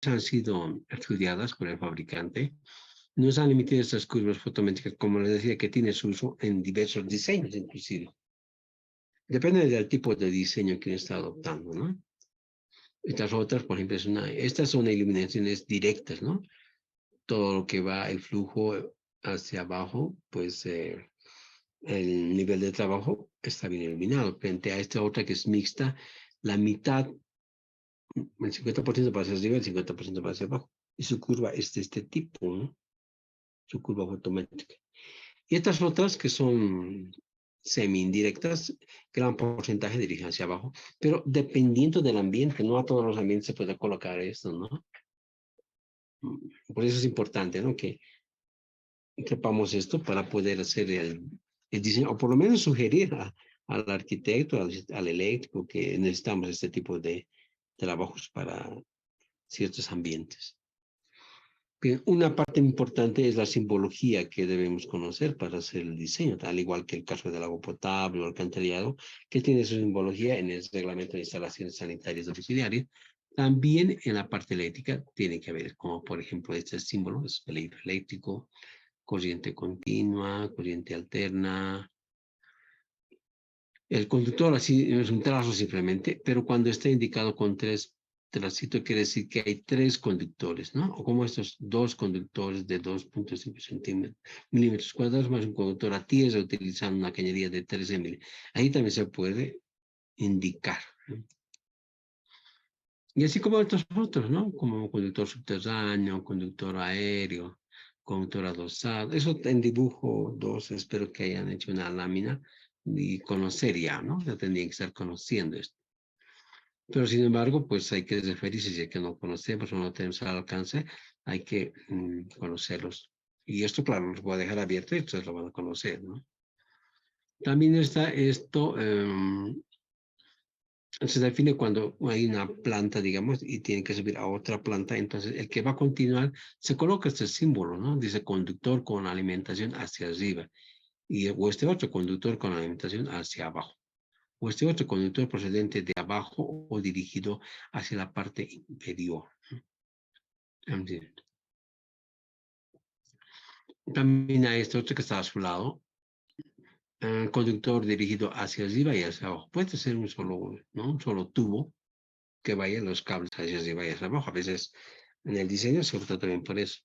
han sido estudiadas por el fabricante, nos han emitido estas curvas fotométricas, como les decía, que tiene su uso en diversos diseños, inclusive. Depende del tipo de diseño que está adoptando, ¿no? Estas otras, por ejemplo, estas son iluminaciones directas, ¿no? Todo lo que va, el flujo hacia abajo, pues el nivel de trabajo está bien iluminado. Frente a esta otra que es mixta, la mitad, el 50% va hacia arriba, el 50% va hacia abajo. Y su curva es de este tipo, ¿no? Su curva fotométrica. Y estas otras que son semi-indirectas, gran porcentaje dirigen hacia abajo, pero dependiendo del ambiente, no a todos los ambientes se puede colocar esto, ¿no? Por eso es importante, ¿no? Que sepamos esto para poder hacer el diseño, o por lo menos sugerir al arquitecto, al eléctrico, que necesitamos este tipo de trabajos para ciertos ambientes. Bien, una parte importante es la simbología que debemos conocer para hacer el diseño, al igual que el caso del agua potable o alcantarillado, que tiene su simbología en el reglamento de instalaciones sanitarias domiciliarias. También en la parte eléctrica tiene que haber, como por ejemplo este símbolo, es peligro eléctrico, corriente continua, corriente alterna. El conductor así es un trazo simplemente, pero cuando está indicado con tres tracitos quiere decir que hay tres conductores, ¿no? O como estos dos conductores de 2.5 milímetros cuadrados más un conductor a tierra utilizando una cañería de 13 milímetros. Ahí también se puede indicar, ¿no? Y así como estos otros, ¿no? Como conductor subterráneo, conductor aéreo, conductor adosado. Eso en dibujo 2 espero que hayan hecho una lámina y conocer ya, ¿no? Ya tendrían que estar conociendo esto. Pero sin embargo, pues hay que referirse, ya que no conocemos o no tenemos al alcance, hay que conocerlos. Y esto, claro, los voy a dejar abierto y ustedes lo van a conocer, ¿no? También está esto, se define cuando hay una planta, digamos, y tiene que subir a otra planta, entonces el que va a continuar, se coloca este símbolo, ¿no? Dice conductor con alimentación hacia arriba, o este otro conductor con alimentación hacia abajo, o este otro conductor procedente de abajo o dirigido hacia la parte inferior. También hay este otro que está a su lado, conductor dirigido hacia arriba y hacia abajo. Puede ser un solo, ¿no? Un solo tubo que vayan los cables hacia arriba y hacia abajo. A veces en el diseño se opta también por eso.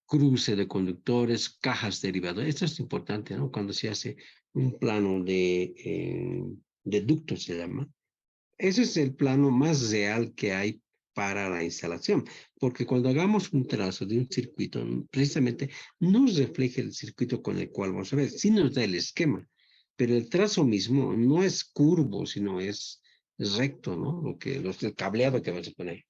Cruce de conductores, cajas derivadoras. Esto es importante, ¿no? Cuando se hace un plano de ductos, se llama. Ese es el plano más real que hay para la instalación, porque cuando hagamos un trazo de un circuito, precisamente nos refleja el circuito con el cual vamos a ver, sí nos da el esquema, pero el trazo mismo no es curvo, sino es recto, ¿no? El cableado que vamos a poner.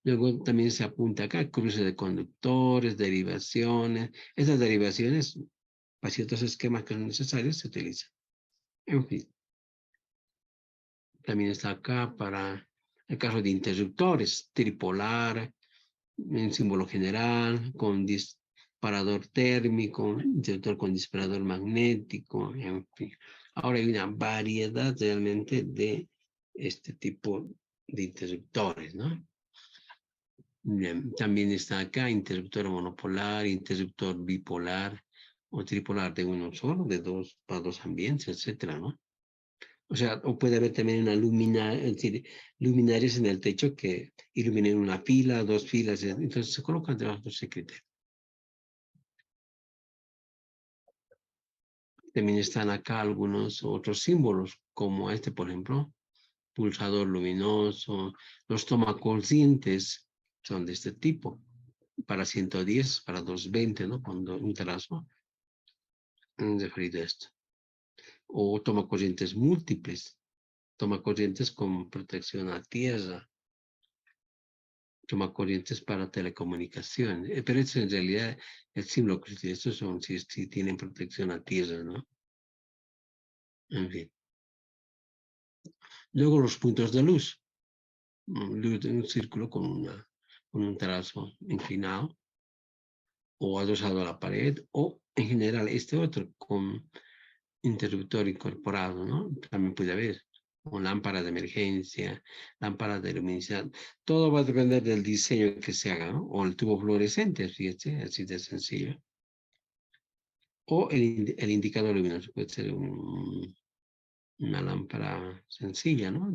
Luego también se apunta acá, cruce de conductores, derivaciones. Esas derivaciones, para ciertos esquemas que son necesarios, se utilizan. En fin, también está acá para el caso de interruptores, tripolar, en símbolo general, con disparador térmico, interruptor con disparador magnético, en fin. Ahora hay una variedad realmente de este tipo de interruptores, ¿no? Bien, también está acá interruptor monopolar, interruptor bipolar o tripolar de uno solo, de dos, para dos ambientes, etcétera, ¿no? O sea, o puede haber también una luminaria, es decir, luminarias en el techo que iluminen una fila, dos filas, entonces se colocan debajo de ese criterio. También están acá algunos otros símbolos, como este, por ejemplo, pulsador luminoso, los tomacorrientes son de este tipo, para 110, para 220, ¿no? Cuando un trazo referido a esto. O tomacorrientes múltiples, tomacorrientes con protección a tierra, tomacorrientes para telecomunicación. Pero eso en realidad el símbolo que estos son si tienen protección a tierra, ¿no? En fin. Luego los puntos de luz. Un círculo con un trazo inclinado o adosado a la pared, o en general este otro con interruptor incorporado, ¿no? También puede haber. o lámpara de emergencia, lámpara de luminosidad. Todo va a depender del diseño que se haga, ¿no? O el tubo fluorescente, fíjate, así de sencillo. O el indicador luminoso, puede ser una lámpara sencilla, ¿no?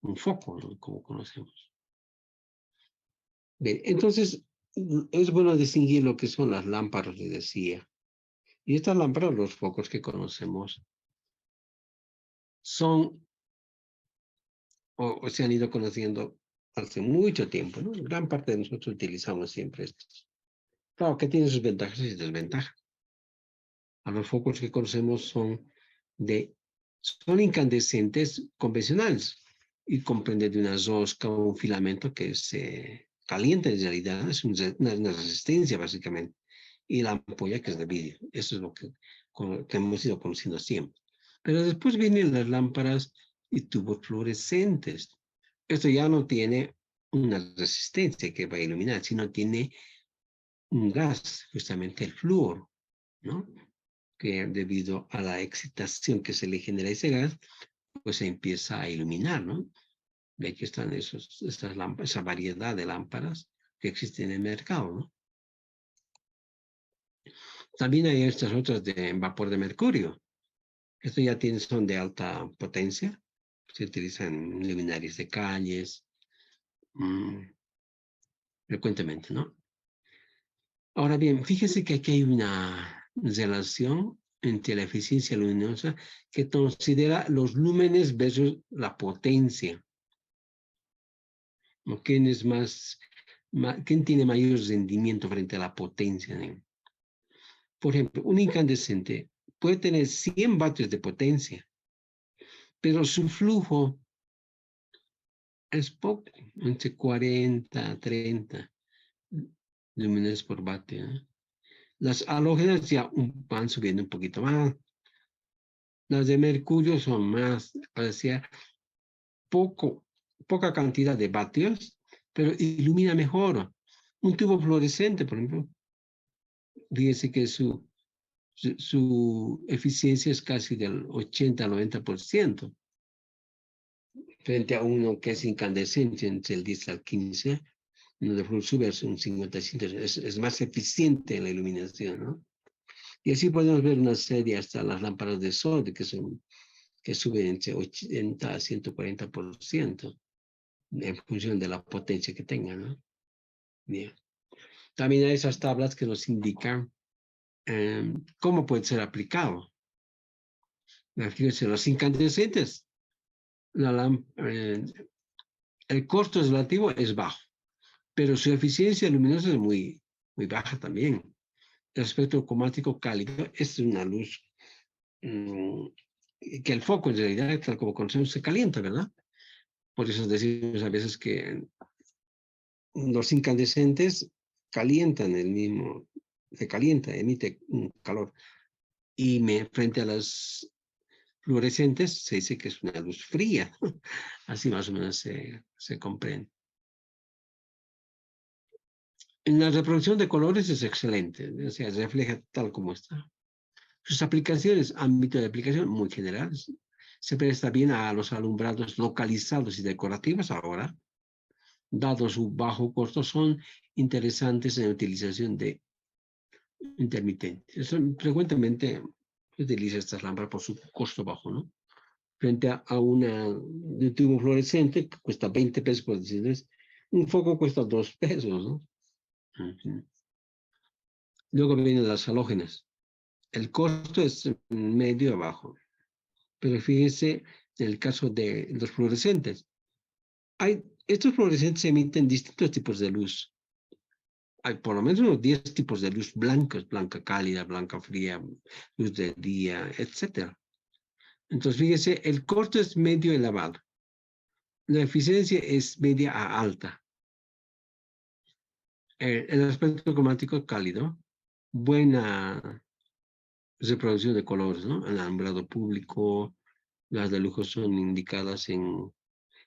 Un foco, ¿no? Como conocemos. Bien, entonces, es bueno distinguir lo que son las lámparas, les decía. Y estas lámparas, los focos que conocemos, son o se han ido conociendo hace mucho tiempo, ¿no? Gran parte de nosotros utilizamos siempre estos. Claro que tiene sus ventajas y desventajas. A los focos que conocemos son incandescentes convencionales y comprenden de una rosca o un filamento que se calienta en realidad, es una resistencia básicamente, y la ampolla que es de vidrio. Eso es lo que hemos ido conociendo siempre. Pero después vienen las lámparas y tubos fluorescentes. Esto ya no tiene una resistencia que va a iluminar, sino tiene un gas, justamente el flúor, ¿no? Que debido a la excitación que se le genera a ese gas, pues se empieza a iluminar, ¿no? De aquí están esas lámparas, esa variedad de lámparas que existen en el mercado, ¿no? También hay estas otras de vapor de mercurio. Esto ya son de alta potencia. Se utilizan en luminarias de calles, frecuentemente, ¿no? Ahora bien, fíjese que aquí hay una relación entre la eficiencia luminosa que considera los lúmenes versus la potencia. ¿No? ¿Quién tiene mayor rendimiento frente a la potencia? ¿No? Por ejemplo, un incandescente puede tener 100 vatios de potencia, pero su flujo es poco, entre 40 a 30 lúmenes por vatio, ¿no? Las halógenas ya van subiendo un poquito más. Las de mercurio son más, parecía poca cantidad de vatios, pero ilumina mejor. Un tubo fluorescente, por ejemplo, fíjese que su eficiencia es casi del 80 al 90%, frente a uno que es incandescente entre el 10 al 15, uno de flúor sube a un 55, es más eficiente en la iluminación, ¿no? Y así podemos ver una serie hasta las lámparas de sol, que suben entre 80 a 140% en función de la potencia que tengan, ¿no? Bien. También hay esas tablas que nos indican cómo puede ser aplicado. Fíjense, los incandescentes, el costo relativo es bajo, pero su eficiencia luminosa es muy baja también. El espectro cromático cálido es una luz que el foco en realidad, tal como conocemos, se calienta, ¿verdad? Por eso decimos a veces que los incandescentes calientan se calienta, emite un calor. Y frente a las fluorescentes se dice que es una luz fría. Así más o menos se comprende. En la reproducción de colores es excelente, o sea, refleja tal como está. Sus aplicaciones, ámbito de aplicación muy generales. Se presta bien a los alumbrados localizados y decorativos ahora. Dado su bajo costo, son interesantes en la utilización de intermitentes. Frecuentemente se utiliza estas lámparas por su costo bajo, ¿no? Frente a de tubo fluorescente que cuesta 20 pesos, por decirles, un foco cuesta 2 pesos, ¿no? Luego vienen las halógenas. El costo es medio abajo, pero fíjense en el caso de los fluorescentes. Estos fluorescentes emiten distintos tipos de luz. Hay por lo menos unos 10 tipos de luz blancas, blanca cálida, blanca fría, luz de día, etc. Entonces, fíjese, el costo es medio elevado. La eficiencia es media a alta. El aspecto cromático cálido, buena reproducción de colores, ¿no? El alumbrado público, las de lujo son indicadas en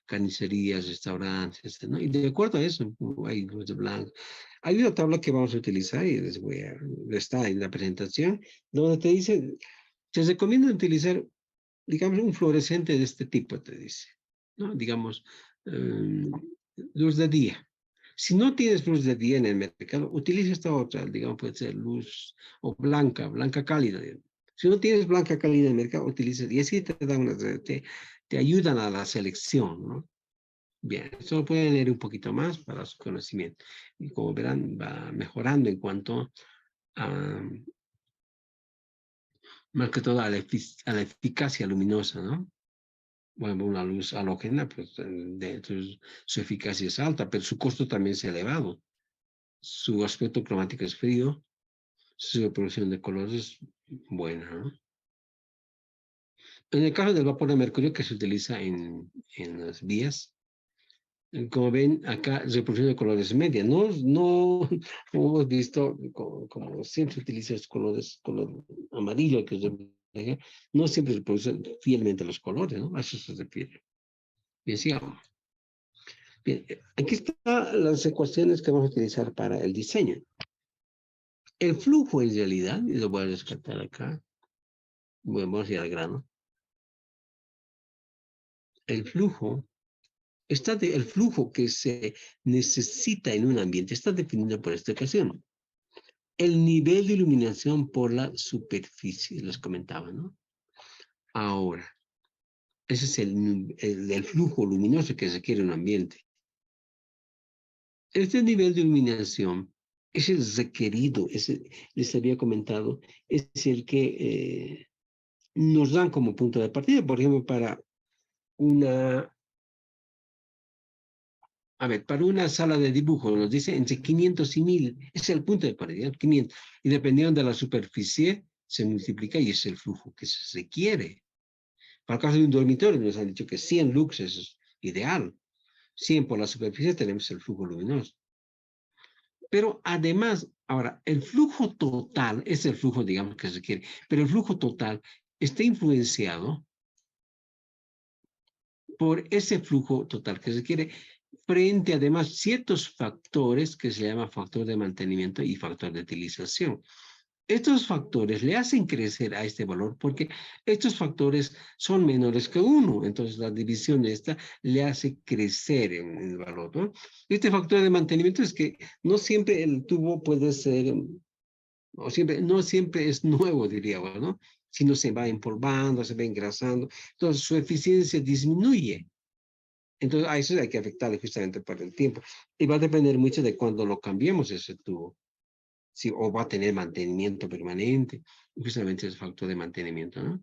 carnicerías, restaurantes, ¿no? Y de acuerdo a eso, hay luz de blanco. Hay una tabla que vamos a utilizar y está en la presentación, donde te dice, se recomienda utilizar digamos, un fluorescente de este tipo, te dice, ¿no? Digamos, luz de día. Si no tienes luz de día en el mercado, utiliza esta otra, digamos, puede ser luz o blanca, blanca cálida. Digamos. Si no tienes blanca cálida en el mercado, utiliza, y así te dan te ayudan a la selección, ¿no? Bien, eso lo pueden leer un poquito más para su conocimiento. Y como verán, va mejorando en cuanto a, más que todo, a la eficacia luminosa, ¿no? Bueno, una luz halógena, pues su eficacia es alta, pero su costo también es elevado. Su aspecto cromático es frío, su producción de colores es buena, ¿no? En el caso del vapor de mercurio que se utiliza en las vías, como ven, acá reproducción de colores media. No como hemos visto, como siempre se utiliza los colores, color amarillo, que es no siempre se producen fielmente los colores, ¿no? A eso se refiere. Bien, sigamos. Bien, aquí están las ecuaciones que vamos a utilizar para el diseño. El flujo en realidad, y lo voy a rescatar acá, bueno, vamos a ir al grano. El flujo el flujo que se necesita en un ambiente está definido por esta ecuación. El nivel de iluminación por la superficie, les comentaba, ¿no? Ahora, ese es el flujo luminoso que requiere un ambiente. Este nivel de iluminación es el requerido, les había comentado, es el que nos dan como punto de partida, por ejemplo, para una, para una sala de dibujo, nos dice entre 500 y 1000, es el punto de partida, 500, y dependiendo de la superficie, se multiplica y es el flujo que se requiere. Para el caso de un dormitorio, nos han dicho que 100 lux es ideal. 100 por la superficie tenemos el flujo luminoso. Pero además, ahora, el flujo total es el flujo, digamos, que se requiere, pero el flujo total está influenciado por ese flujo total que se requiere frente además ciertos factores que se llama factor de mantenimiento y factor de utilización. Estos factores le hacen crecer a este valor porque estos factores son menores que 1. Entonces, la división de esta le hace crecer en el valor, ¿no? Este factor de mantenimiento es que no siempre el tubo puede ser, no siempre es nuevo, diríamos, ¿no? Sino se va empolvando, se va engrasando. Entonces, su eficiencia disminuye. Entonces, a eso hay que afectarle justamente por el tiempo. Y va a depender mucho de cuándo lo cambiemos ese tubo. Sí, o va a tener mantenimiento permanente, justamente es factor de mantenimiento, ¿no?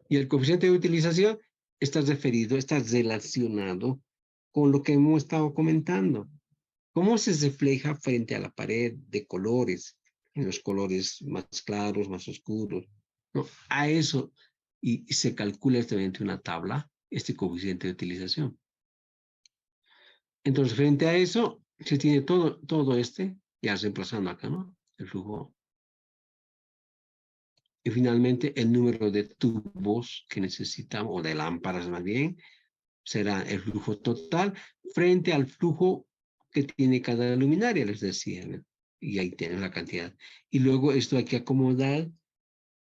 Y el coeficiente de utilización está referido, está relacionado con lo que hemos estado comentando. ¿Cómo se refleja frente a la pared de colores, en los colores más claros, más oscuros? ¿No? A eso, y se calcula mediante una tabla, este coeficiente de utilización. Entonces, frente a eso, se tiene todo ya reemplazando acá, ¿no? El flujo. Y finalmente, el número de tubos que necesitamos, o de lámparas más bien, será el flujo total frente al flujo que tiene cada luminaria, les decía, ¿no? Y ahí tienen la cantidad. Y luego esto hay que acomodar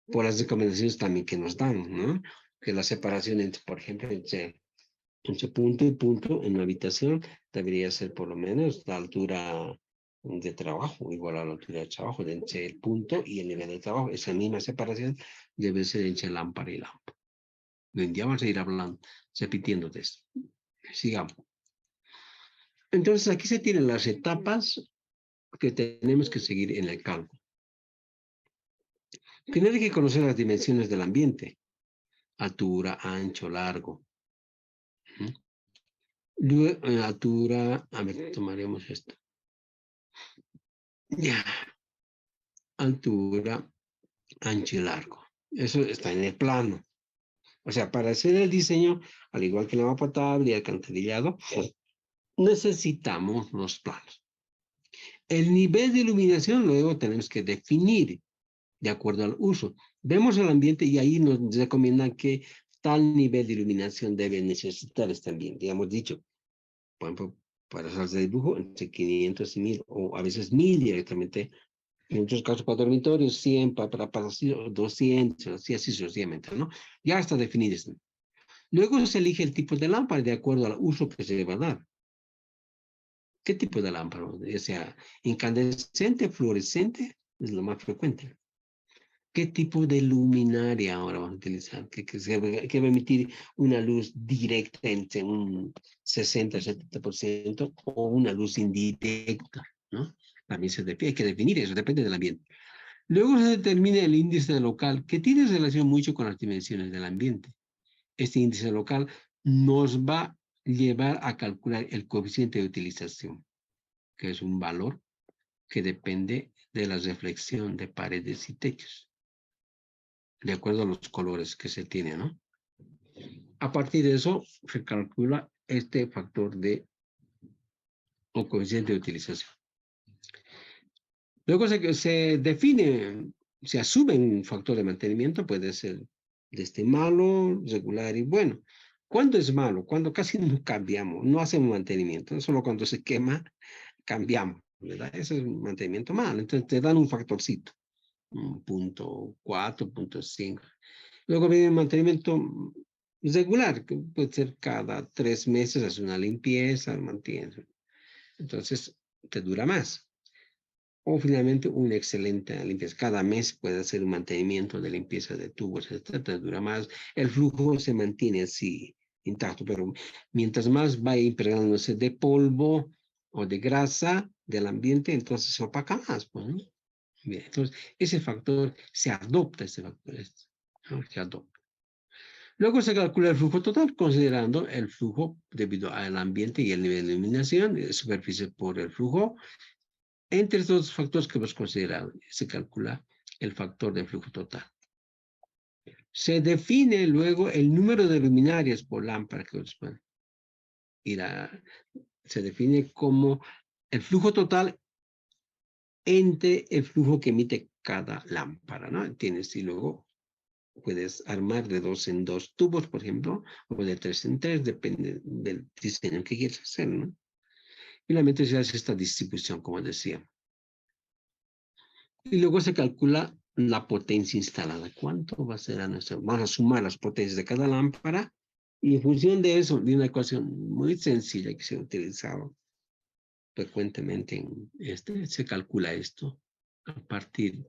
por las recomendaciones también que nos dan, ¿no? Que la separación entre, por ejemplo, entre punto y punto en una habitación debería ser por lo menos la altura de trabajo, igual a la altura de trabajo, entre el punto y el nivel de trabajo. Esa misma separación debe ser entre lámpara y lámpara. Bien, ya vamos a ir hablando, repitiendo de esto. Sigamos. Entonces, aquí se tienen las etapas que tenemos que seguir en el cálculo. Primero hay que conocer las dimensiones del ambiente. Altura, ancho, largo. Luego, altura, a ver, tomaremos esto. Ya, altura, ancho y largo. Eso está en el plano. O sea, para hacer el diseño, al igual que el agua potable y el alcantarillado, necesitamos los planos. El nivel de iluminación luego tenemos que definir de acuerdo al uso. Vemos el ambiente y ahí nos recomiendan que tal nivel de iluminación debe necesitar este ambiente. Ya hemos dicho, por ejemplo, para salas de dibujo, entre 500 y 1000, o a veces 1000 directamente En muchos casos para dormitorios, 100, para pasillos, 200, así sucesivamente, ¿no? Ya está definido esto. Luego se elige el tipo de lámpara de acuerdo al uso que se va a dar. ¿Qué tipo de lámpara? O sea, incandescente, fluorescente, es lo más frecuente. ¿Qué tipo de luminaria ahora vamos a utilizar? Que va a emitir una luz directa entre un 60-70% o una luz indirecta, ¿no? También hay que definir eso, depende del ambiente. Luego se determina el índice local, que tiene relación mucho con las dimensiones del ambiente. Este índice local nos va a llevar a calcular el coeficiente de utilización, que es un valor que depende de la reflexión de paredes y techos, de acuerdo a los colores que se tienen, ¿no? A partir de eso, se calcula este factor de o coeficiente de utilización. Luego se define, se asume un factor de mantenimiento, puede ser desde malo, regular y bueno. ¿Cuándo es malo? Cuando casi no cambiamos, no hacemos mantenimiento, solo cuando se quema, cambiamos, ¿verdad? Ese es un mantenimiento malo. Entonces te dan un factorcito, un punto 4, punto 5. Luego viene el mantenimiento regular, que puede ser cada 3 meses, hace una limpieza, mantiene. Entonces te dura más. O finalmente una excelente limpieza. Cada mes puede hacer un mantenimiento de limpieza de tubos, etcétera, dura más. El flujo se mantiene así intacto, pero mientras más vaya impregnándose de polvo o de grasa del ambiente, entonces se opaca más, pues, ¿no? Bien, entonces ese factor se adopta, ¿no? Se adopta. Luego se calcula el flujo total, considerando el flujo debido al ambiente y el nivel de iluminación, superficie por el flujo. Entre estos factores que hemos considerado, se calcula el factor de flujo total. Se define luego el número de luminarias por lámpara que corresponde. Se define como el flujo total entre el flujo que emite cada lámpara, ¿no? Tienes y luego puedes armar de 2 en 2 tubos, por ejemplo, o de 3 en 3, depende del diseño que quieras hacer, ¿no? Finalmente se hace esta distribución, como decía. Y luego se calcula la potencia instalada. ¿Cuánto va a ser a nuestro? Vamos a sumar las potencias de cada lámpara y en función de eso, de una ecuación muy sencilla que se ha utilizado frecuentemente se calcula esto a partir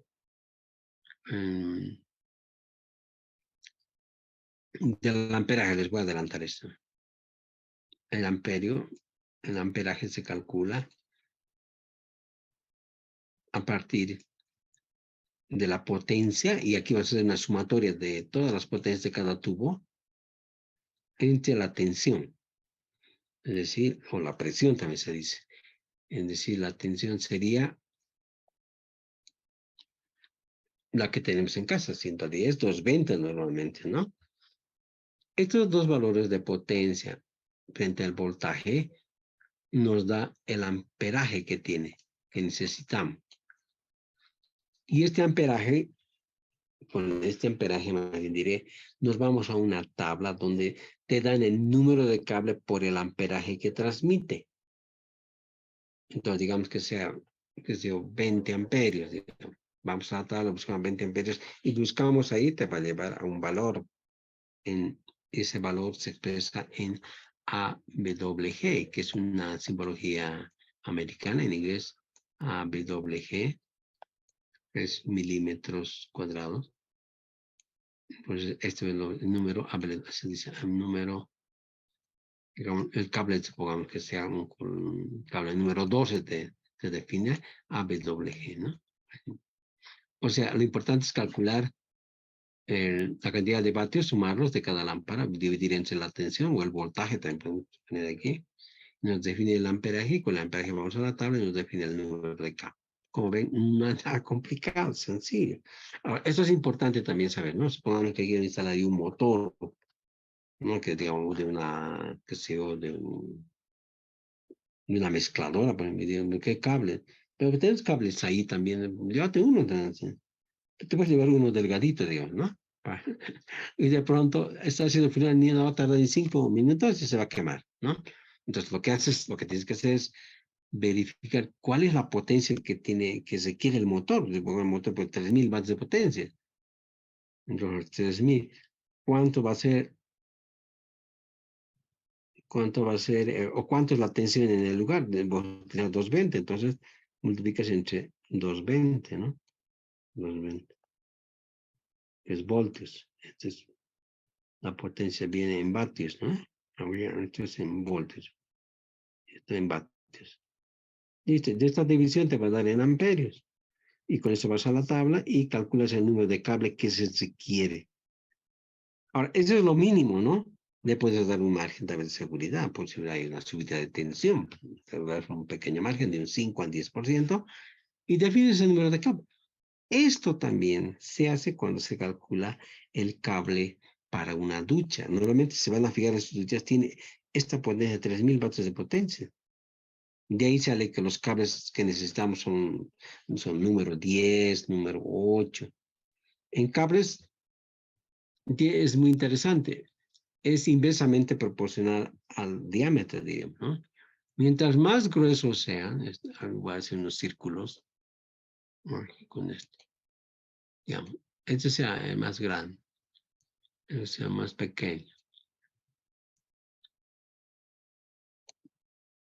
del amperaje. Les voy a adelantar esto. El amperio, el amperaje se calcula a partir de la potencia, y aquí va a ser una sumatoria de todas las potencias de cada tubo, entre la tensión, es decir, o la presión también se dice. Es decir, la tensión sería la que tenemos en casa, 110, 220 normalmente, ¿no? Estos dos valores de potencia frente al voltaje nos da el amperaje que necesitamos. Y este amperaje, con este amperaje, más bien diré, nos vamos a una tabla donde te dan el número de cable por el amperaje que transmite. Entonces, digamos que sea, 20 amperios, digamos. Vamos a la tabla, buscamos 20 amperios y buscamos ahí, te va a llevar a un valor. Ese valor se expresa en AWG, que es una simbología americana, en inglés AWG, es milímetros cuadrados. Pues este es el número, se dice el número, digamos, el cable, supongamos que sea un cable número 12, se define AWG, ¿no? O sea, lo importante es calcular la cantidad de vatios, sumarlos de cada lámpara, dividir entre la tensión o el voltaje, también podemos poner aquí. Nos define el amperaje, y con el amperaje vamos a la tabla y nos define el número de K. Como ven, no es nada complicado, sencillo. Ahora, esto es importante también saber, ¿no? Supongamos que quiero instalar ahí un motor, ¿no? Que digamos de una, qué sé yo, de una mezcladora, por ejemplo, ¿qué cable? Pero tienes cables ahí también, llévate uno, te puedes llevar uno delgadito, digamos, ¿no? Y de pronto está haciendo el final, ni no va a tardar en 5 minutos y se va a quemar, ¿no? Entonces lo que tienes que hacer es verificar cuál es la potencia que requiere el motor. El motor por 3000 watts de potencia. Entonces, 3000. ¿Cuánto va a ser? ¿Cuánto va a ser? O cuánto es la tensión en el lugar. Vos tenés 220, entonces multiplicas entre 220, ¿no? 220. Es voltios. Entonces, la potencia viene en vatios, ¿no? Esto es en voltios. Esto en vatios. Listo. De esta división te va a dar en amperios. Y con eso vas a la tabla y calculas el número de cable que se requiere. Ahora, eso es lo mínimo, ¿no? Le puedes dar un margen de seguridad por si hay una subida de tensión. Te das un pequeño margen de un 5 al 10% y defines el número de cable. Esto también se hace cuando se calcula el cable para una ducha. Normalmente se van a fijar estas duchas, tiene esta potencia de 3000 vatios de potencia. De ahí sale que los cables que necesitamos son número 10, número 8. En cables es muy interesante. Es inversamente proporcional al diámetro, digamos, ¿no? Mientras más gruesos sean, voy a hacer unos círculos con esto, digamos, este sea más grande, este sea más pequeño,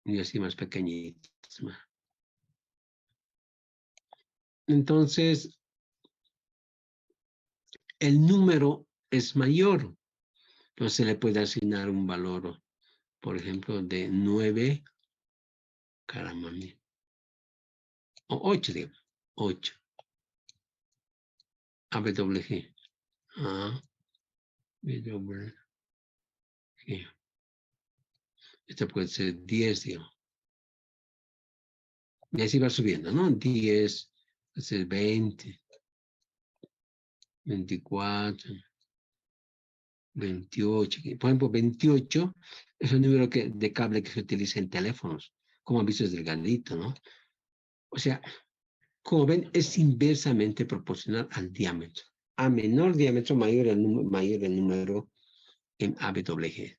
y así más pequeñitos. Entonces, el número es mayor, entonces se le puede asignar un valor, por ejemplo, de 9, caramba, o 8, digamos, 8, AWG, AWG. Este puede ser 10, digamos. Y así va subiendo, ¿no? 10, puede ser 20, 24, 28. Por ejemplo, 28 es el número de cable que se utiliza en teléfonos. Como han visto, es delgadito, ¿no? O sea, como ven, es inversamente proporcional al diámetro. A menor diámetro, mayor el número en AWG.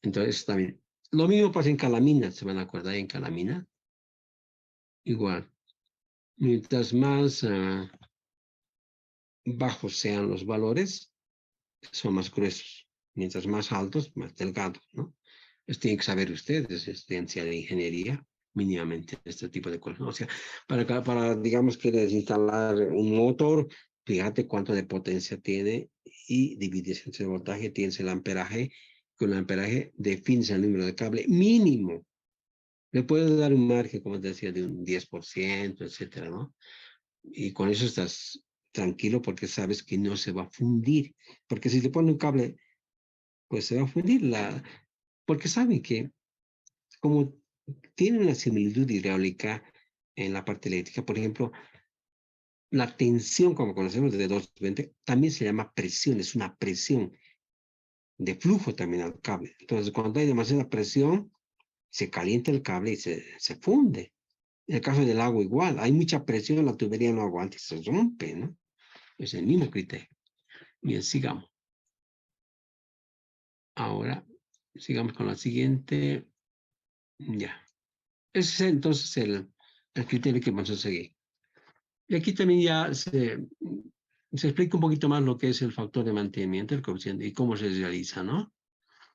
Entonces, también. Lo mismo pasa en calamina, ¿se van a acordar en calamina? Igual. Mientras más bajos sean los valores, son más gruesos. Mientras más altos, más delgados, ¿no? Esto tienen que saber ustedes, es ciencia de ingeniería, mínimamente, este tipo de cosas, ¿no? O sea, digamos, quieres instalar un motor, fíjate cuánto de potencia tiene y divides entre el voltaje, tienes el amperaje. Con el amperaje defines el número de cable mínimo. Le puedes dar un margen, como te decía, de un 10%, etcétera, ¿no? Y con eso estás tranquilo porque sabes que no se va a fundir. Porque si te pone un cable, pues se va a fundir. Porque saben que como tiene una similitud hidráulica en la parte eléctrica, por ejemplo, la tensión, como conocemos desde 220, también se llama presión, es una presión de flujo también al cable. Entonces, cuando hay demasiada presión, se calienta el cable y se funde. En el caso del agua igual, hay mucha presión, la tubería no aguanta y se rompe, ¿no? Es el mismo criterio. Bien, sigamos. Ahora, sigamos con la siguiente. Ya. Ese es entonces el criterio que vamos a seguir. Y aquí también ya se explica un poquito más lo que es el factor de mantenimiento, el coeficiente, y cómo se realiza, ¿no?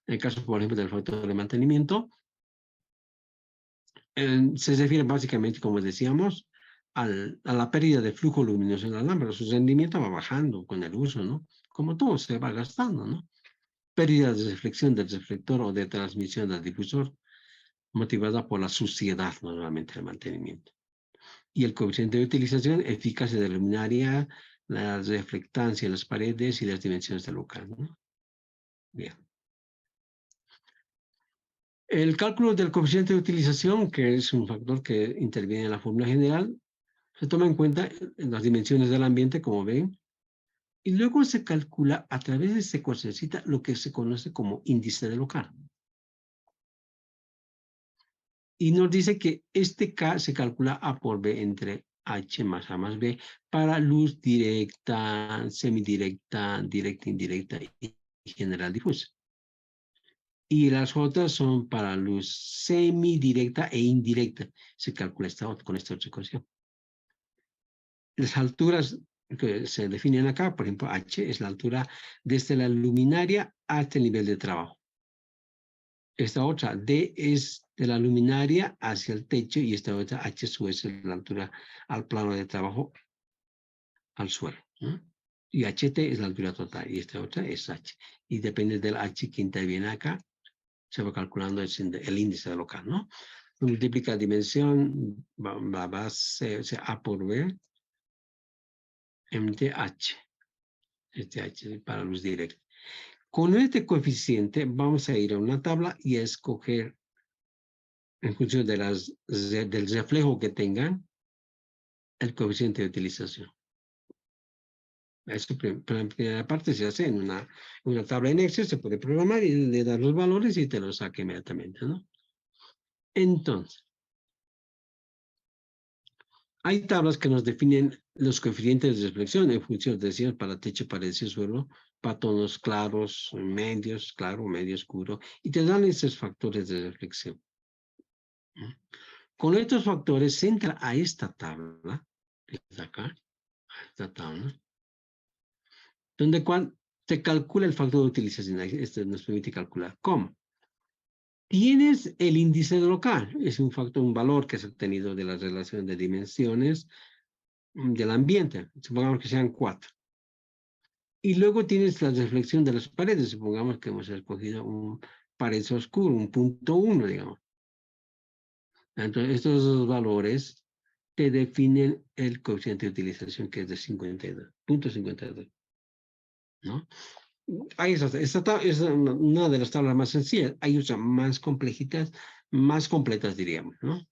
En el caso, por ejemplo, del factor de mantenimiento, se refiere básicamente, como decíamos, a la pérdida de flujo luminoso en la lámpara. Su rendimiento va bajando con el uso, ¿no? Como todo se va gastando, ¿no? Pérdida de reflexión del reflector o de transmisión del difusor, motivada por la suciedad normalmente del mantenimiento. Y el coeficiente de utilización, eficacia de luminaria, la reflectancia en las paredes y las dimensiones del local, ¿no? Bien. El cálculo del coeficiente de utilización, que es un factor que interviene en la fórmula general, se toma en cuenta en las dimensiones del ambiente, como ven, y luego se calcula a través de este cursecita lo que se conoce como índice de local. Y nos dice que este K se calcula A por B entre H más A más B para luz directa, semidirecta, directa, indirecta y general difusa. Y las otras son para luz semidirecta e indirecta. Se calcula con esta otra ecuación. Las alturas que se definen acá, por ejemplo, H es la altura desde la luminaria hasta el nivel de trabajo. Esta otra, D, es de la luminaria hacia el techo, y esta otra, H, es la altura al plano de trabajo, al suelo, ¿no? Y HT es la altura total, y esta otra es H. Y depende del H que interviene acá, se va calculando el índice local, ¿no? Multiplica dimensión, va a ser A por B, entre H. Este H para luz directa. Con este coeficiente vamos a ir a una tabla y a escoger, en función de del reflejo que tengan, el coeficiente de utilización. Eso, la primera parte se hace en una tabla en Excel, se puede programar y le das los valores y te los saca inmediatamente, ¿no? Entonces, hay tablas que nos definen los coeficientes de reflexión en función, decíamos, para techo, paredes y suelo, para tonos claros, medios, claro, medio oscuro, y te dan esos factores de reflexión. Con estos factores se entra a esta tabla, está acá, a esta tabla, donde se calcula el factor de utilización. Esto nos permite calcular. ¿Cómo? Tienes el índice local, es un factor, un valor que es obtenido de la relación de dimensiones del ambiente, supongamos que sean 4. Y luego tienes la reflexión de las paredes, supongamos que hemos escogido un pared oscuro, un 0.1, digamos. Entonces, estos dos valores te definen el coeficiente de utilización, que es de 52, 0.52, ¿no? Esta es una de las tablas más sencillas. Hay otras más complejitas, más completas, diríamos, ¿no?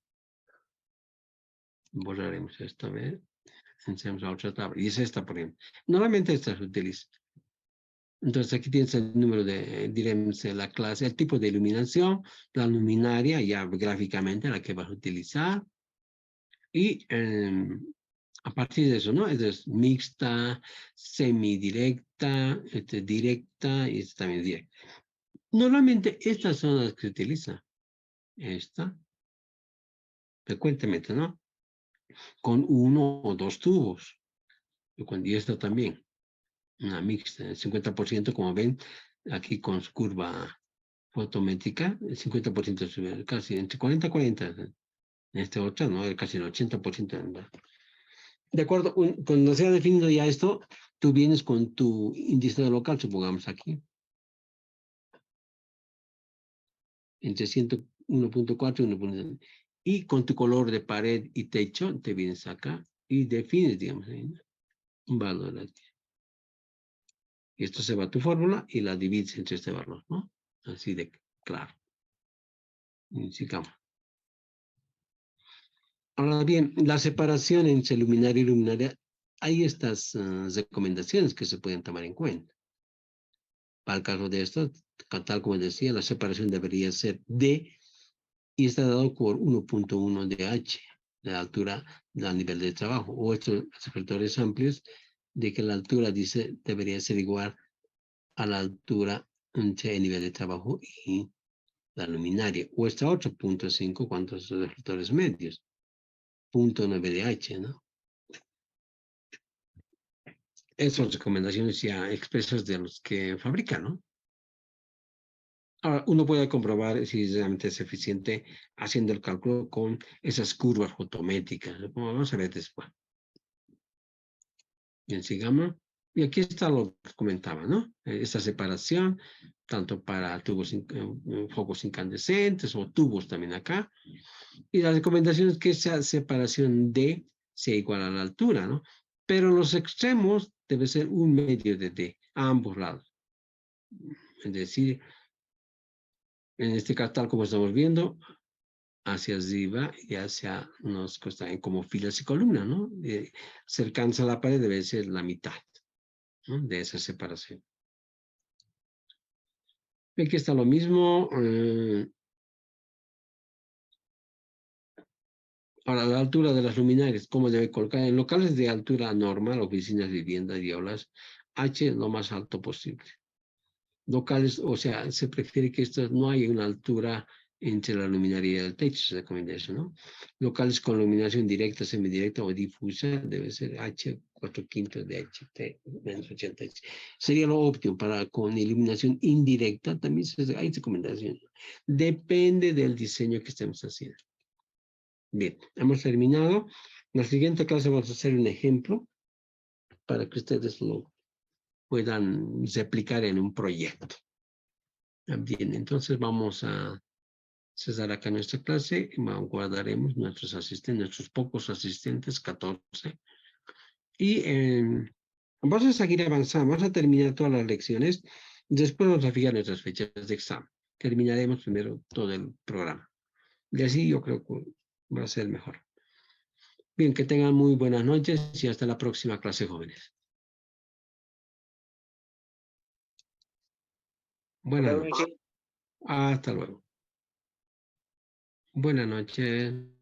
Borraremos esta vez. Enseñamos a otra tabla. Y es esta, por ejemplo. Normalmente esta se utiliza. Entonces aquí tienes el número de, diremos, la clase, el tipo de iluminación, la luminaria, ya gráficamente la que vas a utilizar. Y a partir de eso, ¿no? Es mixta, semidirecta, directa y esta también directa. Normalmente estas son las que se utilizan. Esta, frecuentemente, ¿no? Con 1 o 2 tubos. Y esta también, una mixta, el 50%, como ven, aquí con su curva fotométrica, el 50% sube, casi entre 40 y 40. En este otro, ¿no? Casi el 80%. De acuerdo, cuando se ha definido ya esto, tú vienes con tu índice local, supongamos aquí, entre 101.4 y 1.5. Y con tu color de pared y techo, te vienes acá y defines, digamos, ahí, ¿no? Un valor aquí. Y esto se va a tu fórmula y la divides entre este valor, ¿no? Así de claro. Sigamos. Ahora bien, la separación entre luminaria y luminaria, hay estas recomendaciones que se pueden tomar en cuenta. Para el caso de esto, tal como decía, la separación debería ser D y está dado por 1.1 de H, la altura del nivel de trabajo, o estos factores amplios de que la altura debería ser igual a la altura entre el nivel de trabajo y la luminaria, o está 8.5 cuando son reflectores medios, 0.9 de H, ¿no? Esas son recomendaciones ya expresas de los que fabrican, ¿no? Ahora, uno puede comprobar si realmente es eficiente haciendo el cálculo con esas curvas fotométricas. Vamos a ver después. Bien, sigamos. Y aquí está lo que comentaba, ¿no? Esta separación, tanto para tubos, focos incandescentes o tubos también acá. Y la recomendación es que esa separación D sea igual a la altura, ¿no? Pero los extremos debe ser 1/2 de D, a ambos lados. Es decir, en este caso, tal como estamos viendo, hacia arriba y hacia nos costan como filas y columnas, ¿no? Cercanos a la pared debe ser la mitad, ¿no? De esa separación. Aquí está lo mismo. Ahora, la altura de las luminarias, ¿cómo debe colocar? En locales de altura normal, oficinas, viviendas y aulas, H es lo más alto posible. Locales, o sea, se prefiere que esto no haya una altura entre la luminaria y el techo, se recomienda eso, ¿no? Locales con iluminación directa, semidirecta o difusa, debe ser H 4/5 de HT menos 80H. Sería lo óptimo para con iluminación indirecta, también hay recomendación. Depende del diseño que estemos haciendo. Bien, hemos terminado. En la siguiente clase vamos a hacer un ejemplo para que ustedes lo puedan replicar en un proyecto. Bien, entonces vamos a cesar acá nuestra clase y guardaremos nuestros asistentes, nuestros pocos asistentes, 14. Y vamos a seguir avanzando, vamos a terminar todas las lecciones. Después vamos a fijar nuestras fechas de examen. Terminaremos primero todo el programa. Y así yo creo que va a ser mejor. Bien, que tengan muy buenas noches y hasta la próxima clase, jóvenes. Buenas noches. Hasta luego. Buenas noches.